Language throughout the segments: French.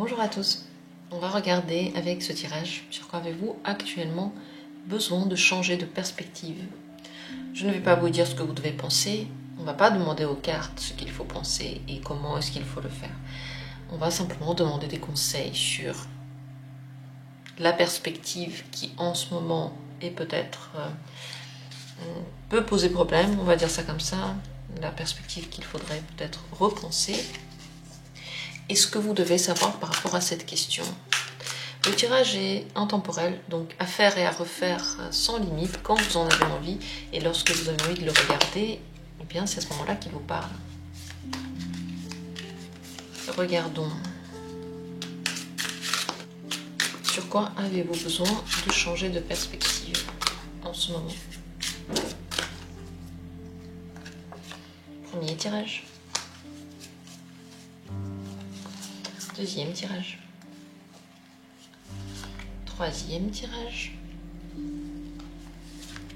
Bonjour à tous, on va regarder avec ce tirage sur quoi avez-vous actuellement besoin de changer de perspective. Je ne vais pas vous dire ce que vous devez penser, on ne va pas demander aux cartes ce qu'il faut penser et comment est-ce qu'il faut le faire. On va simplement demander des conseils sur la perspective qui en ce moment est peut-être peut poser problème, on va dire ça comme ça, la perspective qu'il faudrait peut-être repenser. Et ce que vous devez savoir par rapport à cette question. Le tirage est intemporel, donc à faire et à refaire sans limite, quand vous en avez envie. Et lorsque vous avez envie de le regarder, eh bien c'est à ce moment-là qu'il vous parle. Regardons. Sur quoi avez-vous besoin de changer de perspective en ce moment? Premier tirage. Deuxième tirage. Troisième tirage.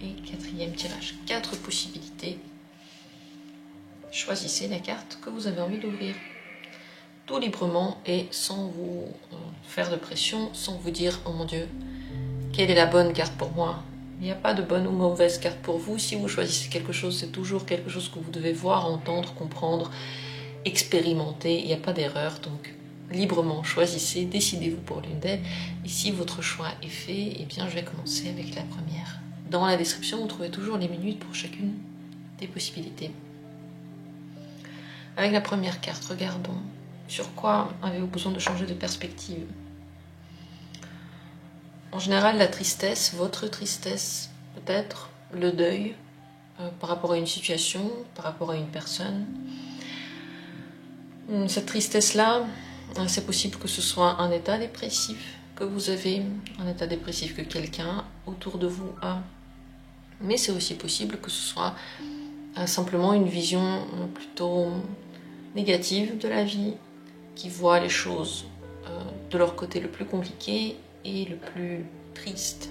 Et quatrième tirage. 4 possibilités. Choisissez la carte que vous avez envie d'ouvrir. Tout librement et sans vous faire de pression, sans vous dire « Oh mon Dieu, quelle est la bonne carte pour moi ?» Il n'y a pas de bonne ou mauvaise carte pour vous. Si vous choisissez quelque chose, c'est toujours quelque chose que vous devez voir, entendre, comprendre, expérimenter. Il n'y a pas d'erreur, donc librement choisissez, décidez-vous pour l'une d'elles. Et si votre choix est fait, eh bien je vais commencer avec la première. Dans la description, vous trouvez toujours les minutes pour chacune des possibilités. Avec la première carte, regardons. Sur quoi avez-vous besoin de changer de perspective? En général, la tristesse, votre tristesse, peut-être, le deuil, par rapport à une situation, par rapport à une personne. Cette tristesse-là, c'est possible que ce soit un état dépressif que vous avez, un état dépressif que quelqu'un autour de vous a. Mais c'est aussi possible que ce soit simplement une vision plutôt négative de la vie, qui voit les choses de leur côté le plus compliqué et le plus triste.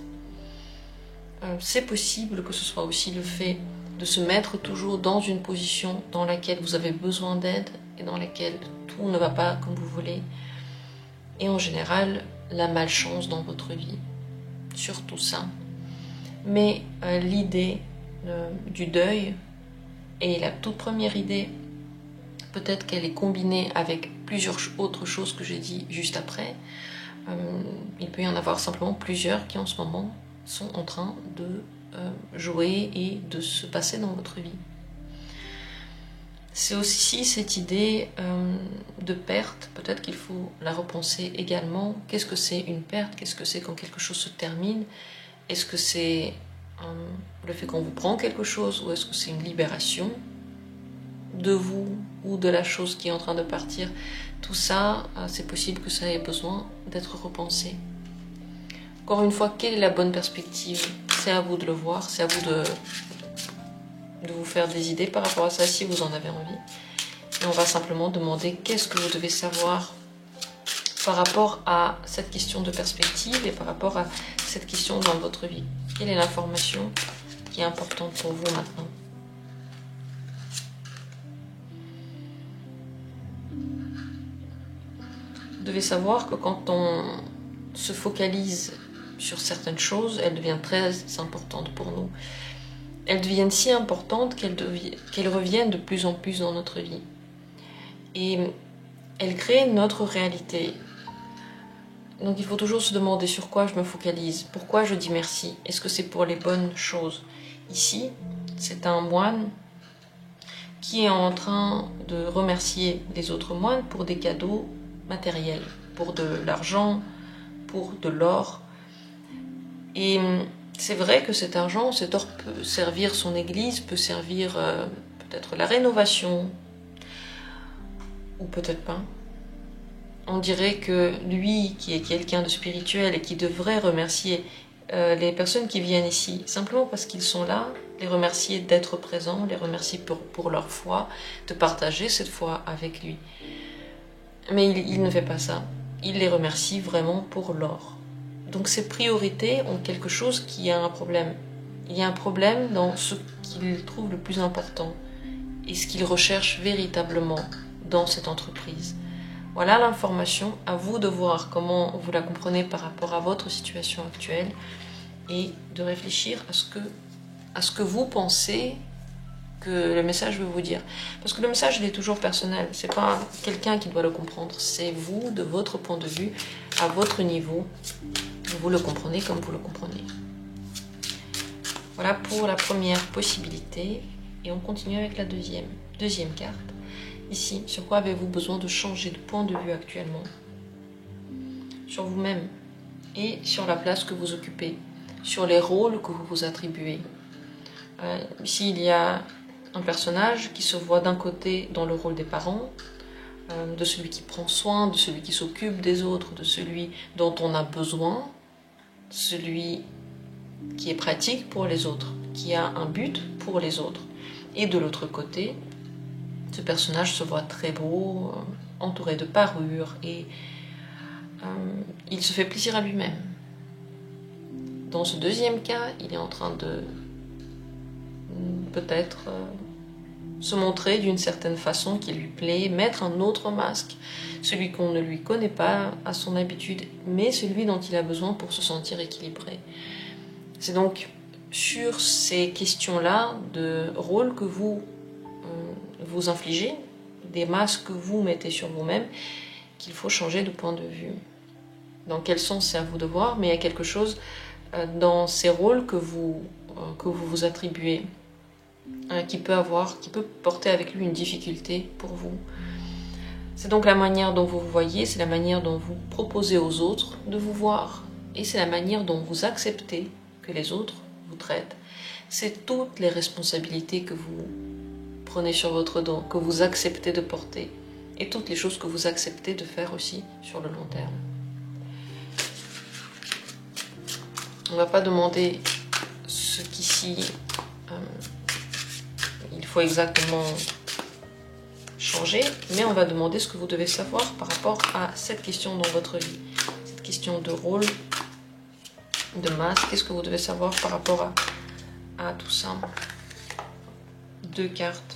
C'est possible que ce soit aussi le fait de se mettre toujours dans une position dans laquelle vous avez besoin d'aide et dans laquelle tout ne va pas comme vous voulez. Et en général, la malchance dans votre vie. Surtout ça. Mais l'idée du deuil et la toute première idée, peut-être qu'elle est combinée avec plusieurs autres choses que j'ai dit juste après. Il peut y en avoir simplement plusieurs qui en ce moment sont en train de jouer et de se passer dans votre vie. C'est aussi cette idée de perte, peut-être qu'il faut la repenser également. Qu'est-ce que c'est une perte? Qu'est-ce que c'est quand quelque chose se termine? Est-ce que c'est le fait qu'on vous prend quelque chose ou est-ce que c'est une libération de vous ou de la chose qui est en train de partir? Tout ça, c'est possible que ça ait besoin d'être repensé. Encore une fois, quelle est la bonne perspective? C'est à vous de le voir, c'est à vous de vous faire des idées par rapport à ça si vous en avez envie. Et on va simplement demander qu'est-ce que vous devez savoir par rapport à cette question de perspective et par rapport à cette question dans votre vie. Quelle est l'information qui est importante pour vous maintenant? Vous devez savoir que quand on se focalise sur certaines choses, elles deviennent très importantes pour nous. Elles deviennent si importantes qu'elles reviennent de plus en plus dans notre vie. Et elles créent notre réalité. Donc il faut toujours se demander sur quoi je me focalise, pourquoi je dis merci, est-ce que c'est pour les bonnes choses? Ici, c'est un moine qui est en train de remercier les autres moines pour des cadeaux matériels, pour de l'argent, pour de l'or. Et c'est vrai que cet argent, cet or peut servir son église, peut servir peut-être la rénovation, ou peut-être pas. On dirait que lui, qui est quelqu'un de spirituel et qui devrait remercier les personnes qui viennent ici, simplement parce qu'ils sont là, les remercier d'être présents, les remercier pour leur foi, de partager cette foi avec lui. Mais il ne fait pas ça. Il les remercie vraiment pour l'or. Donc ces priorités ont quelque chose qui a un problème. Il y a un problème dans ce qu'il trouve le plus important et ce qu'il recherche véritablement dans cette entreprise. Voilà l'information, à vous de voir comment vous la comprenez par rapport à votre situation actuelle et de réfléchir à ce que vous pensez que le message veut vous dire. Parce que le message, il est toujours personnel. C'est pas quelqu'un qui doit le comprendre. C'est vous, de votre point de vue, à votre niveau. Vous le comprenez comme vous le comprenez. Voilà pour la première possibilité. Et on continue avec la deuxième. Deuxième carte. Ici, sur quoi avez-vous besoin de changer de point de vue actuellement? Sur vous-même et sur la place que vous occupez, sur les rôles que vous vous attribuez. Ici, il y a un personnage qui se voit d'un côté dans le rôle des parents, de celui qui prend soin, de celui qui s'occupe des autres, de celui dont on a besoin, celui qui est pratique pour les autres, qui a un but pour les autres. Et de l'autre côté, ce personnage se voit très beau, entouré de parures, et il se fait plaisir à lui-même. Dans ce deuxième cas, il est en train de peut-être se montrer d'une certaine façon qui lui plaît, mettre un autre masque, celui qu'on ne lui connaît pas à son habitude, mais celui dont il a besoin pour se sentir équilibré. C'est donc sur ces questions-là de rôle que vous vous infligez, des masques que vous mettez sur vous-même, qu'il faut changer de point de vue. Dans quel sens, c'est à vous de voir, mais il y a quelque chose dans ces rôles que vous vous attribuez qui peut porter avec lui une difficulté pour vous. C'est donc la manière dont vous vous voyez, c'est la manière dont vous proposez aux autres de vous voir, et c'est la manière dont vous acceptez que les autres vous traitent. C'est toutes les responsabilités que vous prenez sur votre dos, que vous acceptez de porter, et toutes les choses que vous acceptez de faire aussi sur le long terme. On ne va pas demander ce qu'ici il faut exactement changer, mais on va demander ce que vous devez savoir par rapport à cette question dans votre vie, cette question de rôle, de masque. Qu'est-ce que vous devez savoir par rapport à tout ça? Deux cartes.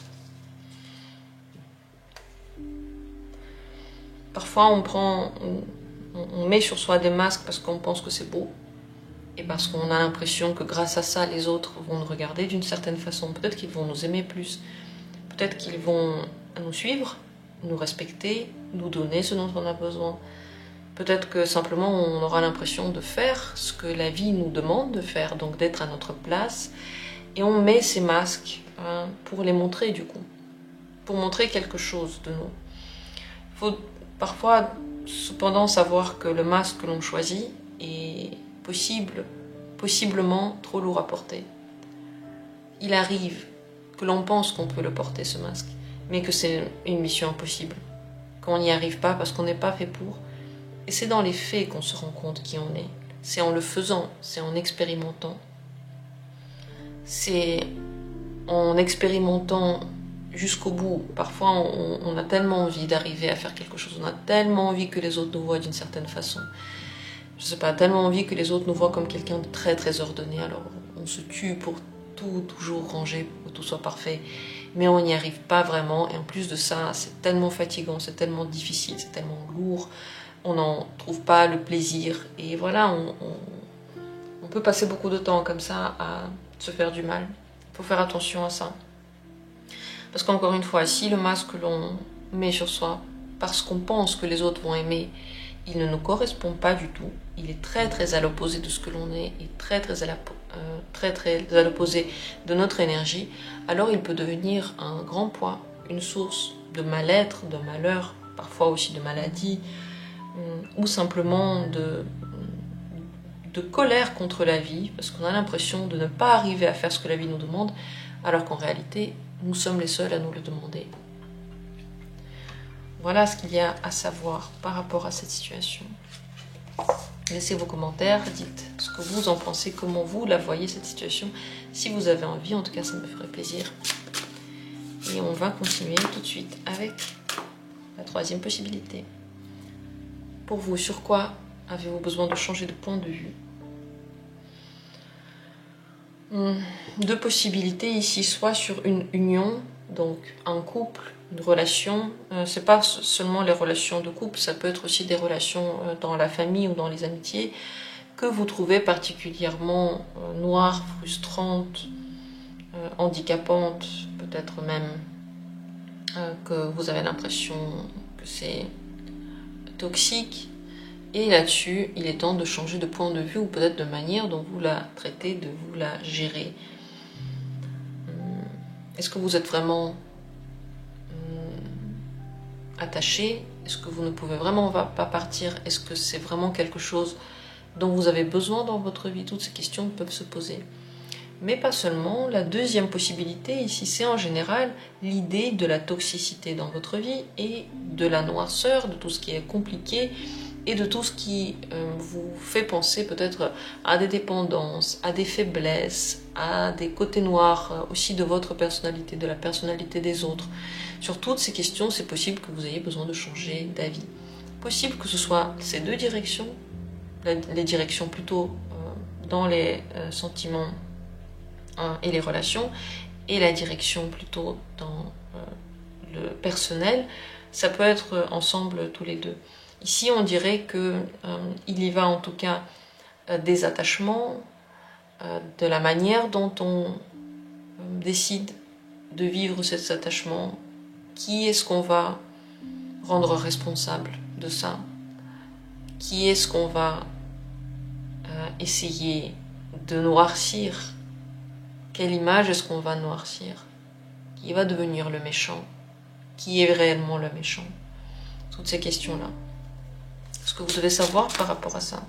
Parfois on met sur soi des masques parce qu'on pense que c'est beau et parce qu'on a l'impression que grâce à ça les autres vont nous regarder d'une certaine façon. Peut-être qu'ils vont nous aimer plus, peut-être qu'ils vont nous suivre, nous respecter, nous donner ce dont on a besoin. Peut-être que simplement on aura l'impression de faire ce que la vie nous demande de faire, donc d'être à notre place, et on met ces masques pour les montrer du coup, pour montrer quelque chose de nous. Il faut parfois cependant savoir que le masque que l'on choisit est possiblement trop lourd à porter. Il arrive que l'on pense qu'on peut le porter, ce masque, mais que c'est une mission impossible, qu'on n'y arrive pas parce qu'on n'est pas fait pour. Et c'est dans les faits qu'on se rend compte qui on est. C'est en le faisant, c'est en expérimentant. C'est en expérimentant jusqu'au bout. Parfois, on a tellement envie d'arriver à faire quelque chose, on a tellement envie que les autres nous voient d'une certaine façon. Je sais pas, tellement envie que les autres nous voient comme quelqu'un de très très ordonné. Alors on se tue pour toujours ranger, pour que tout soit parfait. Mais on n'y arrive pas vraiment. Et en plus de ça, c'est tellement fatigant, c'est tellement difficile, c'est tellement lourd. On n'en trouve pas le plaisir. Et voilà, on peut passer beaucoup de temps comme ça à se faire du mal. Il faut faire attention à ça. Parce qu'encore une fois, si le masque que l'on met sur soi, parce qu'on pense que les autres vont aimer, il ne nous correspond pas du tout. Il est très très à l'opposé de ce que l'on est et très très à l'opposé de notre énergie. Alors il peut devenir un grand poids, une source de mal-être, de malheur, parfois aussi de maladie, ou simplement de colère contre la vie, parce qu'on a l'impression de ne pas arriver à faire ce que la vie nous demande, alors qu'en réalité, nous sommes les seuls à nous le demander. Voilà ce qu'il y a à savoir par rapport à cette situation. Laissez vos commentaires, dites ce que vous en pensez, comment vous la voyez cette situation. Si vous avez envie, en tout cas ça me ferait plaisir. Et on va continuer tout de suite avec la troisième possibilité. Pour vous, sur quoi avez-vous besoin de changer de point de vue? Deux possibilités ici, soit sur une union, donc un couple une relation, c'est pas seulement les relations de couple, ça peut être aussi des relations dans la famille ou dans les amitiés que vous trouvez particulièrement noires, frustrantes, handicapantes, peut-être même que vous avez l'impression que c'est toxique. Et là-dessus, il est temps de changer de point de vue ou peut-être de manière dont vous la traitez, de vous la gérer. Est-ce que vous êtes vraiment attaché? Est-ce que vous ne pouvez vraiment pas partir? Est-ce que c'est vraiment quelque chose dont vous avez besoin dans votre vie? Toutes ces questions peuvent se poser. Mais pas seulement. La deuxième possibilité ici, c'est en général l'idée de la toxicité dans votre vie et de la noirceur, de tout ce qui est compliqué et de tout ce qui vous fait penser peut-être à des dépendances, à des faiblesses, à des côtés noirs aussi de votre personnalité, de la personnalité des autres. Sur toutes ces questions, c'est possible que vous ayez besoin de changer d'avis. Possible que ce soit ces deux directions, les directions plutôt dans les sentiments et les relations, et la direction plutôt dans le personnel. Ça peut être ensemble tous les deux. Ici, on dirait que il y va en tout cas des attachements, de la manière dont on décide de vivre cet attachement. Qui est-ce qu'on va rendre responsable de ça? Qui est-ce qu'on va essayer de noircir? Quelle image est-ce qu'on va noircir? Qui va devenir le méchant? Qui est réellement le méchant? Toutes ces questions-là. Ce que vous devez savoir par rapport à ça.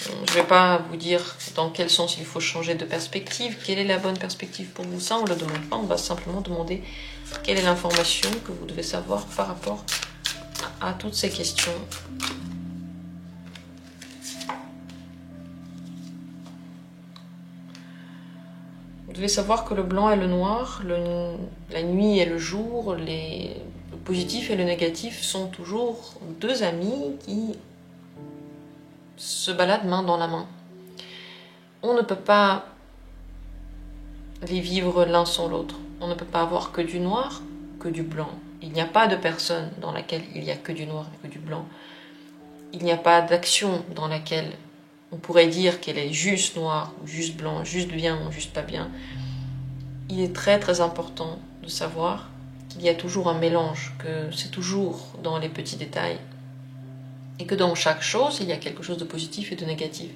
Je ne vais pas vous dire dans quel sens il faut changer de perspective. Quelle est la bonne perspective pour vous? Ça, on ne le demande pas. On va simplement demander quelle est l'information que vous devez savoir par rapport à toutes ces questions. Vous devez savoir que le blanc et le noir, la nuit et le jour, le positif et le négatif sont toujours deux amis qui se baladent main dans la main. On ne peut pas les vivre l'un sans l'autre. On ne peut pas avoir que du noir, que du blanc. Il n'y a pas de personne dans laquelle il n'y a que du noir et que du blanc. Il n'y a pas d'action dans laquelle on pourrait dire qu'elle est juste noire, ou juste blanc, juste bien ou juste pas bien. Il est très très important de savoir qu'il y a toujours un mélange, que c'est toujours dans les petits détails. Et que dans chaque chose, il y a quelque chose de positif et de négatif.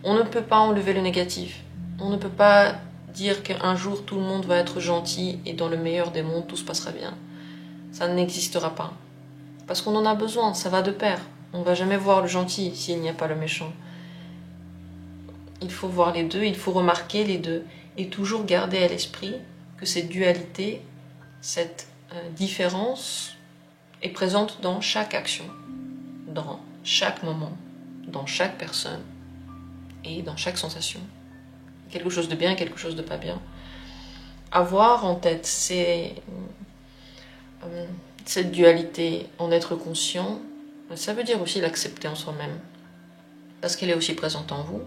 On ne peut pas enlever le négatif. On ne peut pas dire qu'un jour tout le monde va être gentil et dans le meilleur des mondes tout se passera bien. Ça n'existera pas. Parce qu'on en a besoin, ça va de pair. On ne va jamais voir le gentil s'il n'y a pas le méchant. Il faut voir les deux, il faut remarquer les deux et toujours garder à l'esprit que cette dualité, cette différence est présente dans chaque action, dans chaque moment, dans chaque personne et dans chaque sensation. Quelque chose de bien, quelque chose de pas bien. Avoir en tête cette dualité, en être conscient, ça veut dire aussi l'accepter en soi-même. Parce qu'elle est aussi présente en vous.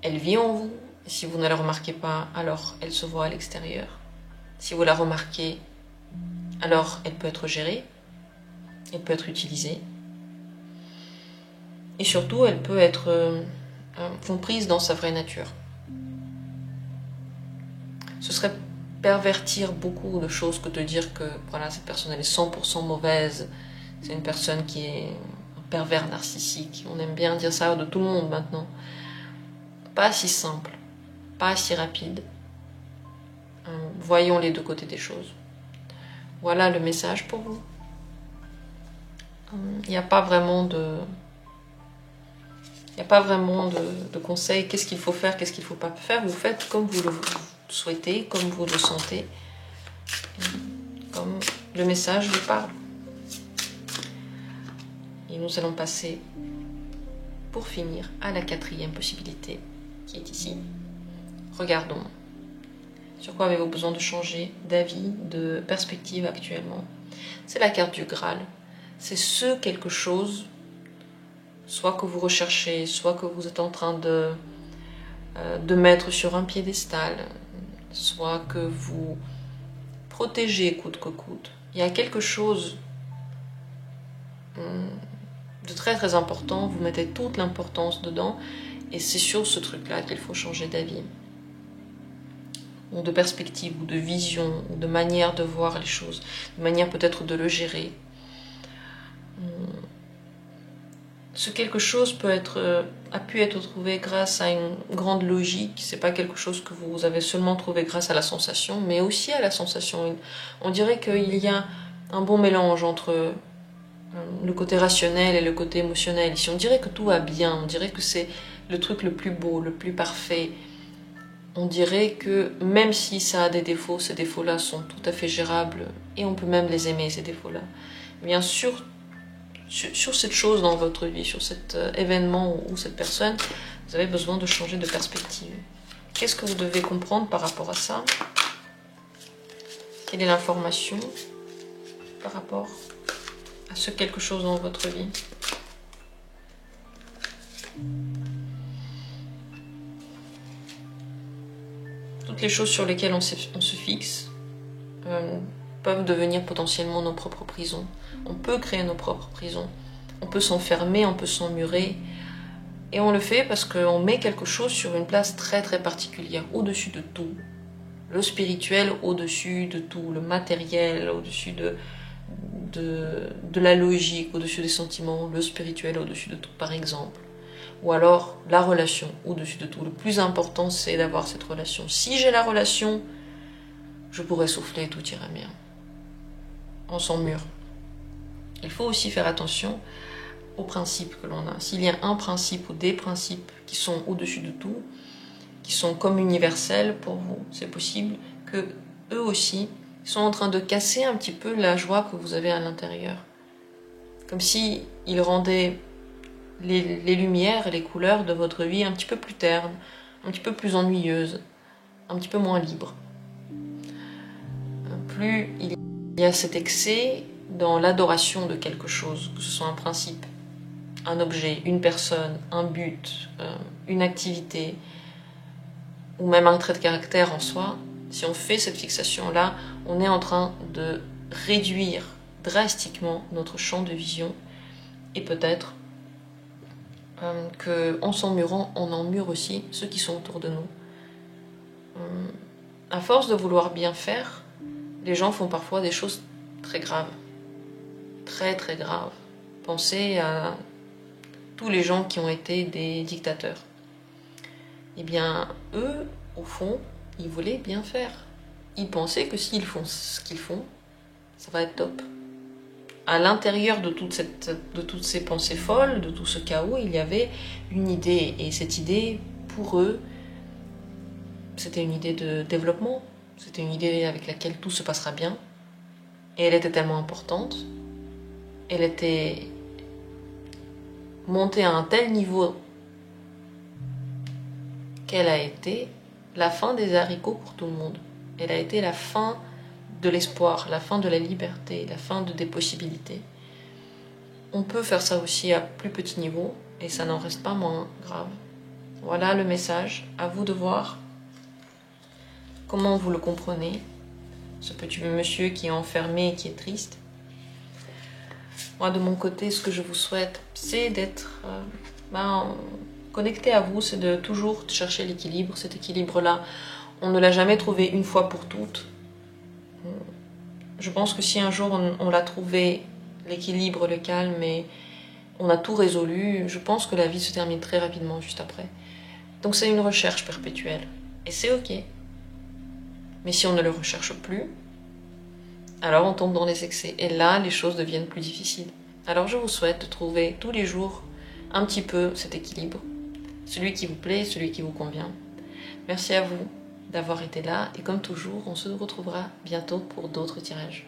Elle vit en vous. Et si vous ne la remarquez pas, alors elle se voit à l'extérieur. Si vous la remarquez, alors elle peut être gérée. Elle peut être utilisée. Et surtout, elle peut être comprise dans sa vraie nature. Ce serait pervertir beaucoup de choses que de dire que voilà, cette personne elle est 100% mauvaise. C'est une personne qui est un pervers narcissique. On aime bien dire ça de tout le monde maintenant. Pas si simple, pas si rapide. Voyons les deux côtés des choses. Voilà le message pour vous. Il n'y a pas vraiment de conseils. Qu'est-ce qu'il faut faire, qu'est-ce qu'il ne faut pas faire. Vous faites comme vous le souhaitez, comme vous le sentez, comme le message vous parle. Et nous allons passer, pour finir, à la quatrième possibilité qui est ici. Regardons. Sur quoi avez-vous besoin de changer d'avis, de perspective actuellement? C'est la carte du Graal. C'est ce quelque chose, soit que vous recherchez, soit que vous êtes en train de mettre sur un piédestal, soit que vous protéger coûte que coûte. Il y a quelque chose de très très important, vous mettez toute l'importance dedans, et c'est sur ce truc-là qu'il faut changer d'avis, ou de perspective, ou de vision, ou de manière de voir les choses, de manière peut-être de le gérer. Ce quelque chose a pu être trouvé grâce à une grande logique, c'est pas quelque chose que vous avez seulement trouvé grâce à la sensation, mais aussi à la sensation. On dirait qu'il y a un bon mélange entre le côté rationnel et le côté émotionnel. Ici, on dirait que tout va bien, on dirait que c'est le truc le plus beau, le plus parfait. On dirait que même si ça a des défauts, ces défauts-là sont tout à fait gérables et on peut même les aimer, ces défauts-là. Bien sûr, sur cette chose dans votre vie, sur cet événement ou cette personne, vous avez besoin de changer de perspective. Qu'est-ce que vous devez comprendre par rapport à ça? Quelle est l'information par rapport à ce quelque chose dans votre vie? Toutes les choses sur lesquelles on se fixe peuvent devenir potentiellement nos propres prisons. On peut créer nos propres prisons. On peut s'enfermer, on peut s'emmurer. Et on le fait parce qu'on met quelque chose sur une place très très particulière, au-dessus de tout. Le spirituel au-dessus de tout, le matériel au-dessus de la logique, au-dessus des sentiments, le spirituel au-dessus de tout, par exemple. Ou alors la relation au-dessus de tout. Le plus important, c'est d'avoir cette relation. Si j'ai la relation, je pourrais souffler, tout ira bien. On s'emmure. Il faut aussi faire attention aux principes que l'on a. S'il y a un principe ou des principes qui sont au-dessus de tout, qui sont comme universels pour vous, c'est possible que eux aussi sont en train de casser un petit peu la joie que vous avez à l'intérieur. Comme si ils rendaient les lumières et les couleurs de votre vie un petit peu plus ternes, un petit peu plus ennuyeuses, un petit peu moins libres. Plus il y a cet excès dans l'adoration de quelque chose, que ce soit un principe, un objet, une personne, un but, une activité, ou même un trait de caractère en soi, si on fait cette fixation-là, on est en train de réduire drastiquement notre champ de vision, et peut-être qu'en s'emmurant, on emmure aussi ceux qui sont autour de nous. À force de vouloir bien faire, les gens font parfois des choses très graves. Très très graves. Pensez à tous les gens qui ont été des dictateurs. Eh bien, eux, au fond, ils voulaient bien faire. Ils pensaient que s'ils font ce qu'ils font, ça va être top. À l'intérieur de toutes ces pensées folles, de tout ce chaos, il y avait une idée. Et cette idée, pour eux, c'était une idée de développement. C'était une idée avec laquelle tout se passera bien. Et elle était tellement importante. Elle était montée à un tel niveau qu'elle a été la fin des haricots pour tout le monde. Elle a été la fin de l'espoir, la fin de la liberté, la fin des possibilités. On peut faire ça aussi à plus petit niveau et ça n'en reste pas moins grave. Voilà le message, à vous de voir comment vous le comprenez, ce petit monsieur qui est enfermé et qui est triste. Moi de mon côté, ce que je vous souhaite, c'est d'être connecté à vous, c'est de toujours chercher l'équilibre. Cet équilibre-là, on ne l'a jamais trouvé une fois pour toutes. Je pense que si un jour on l'a trouvé, l'équilibre, le calme, et on a tout résolu, je pense que la vie se termine très rapidement juste après. Donc c'est une recherche perpétuelle. Et c'est ok. Mais si on ne le recherche plus, alors on tombe dans les excès. Et là, les choses deviennent plus difficiles. Alors je vous souhaite de trouver tous les jours un petit peu cet équilibre. Celui qui vous plaît, celui qui vous convient. Merci à vous d'avoir été là. Et comme toujours, on se retrouvera bientôt pour d'autres tirages.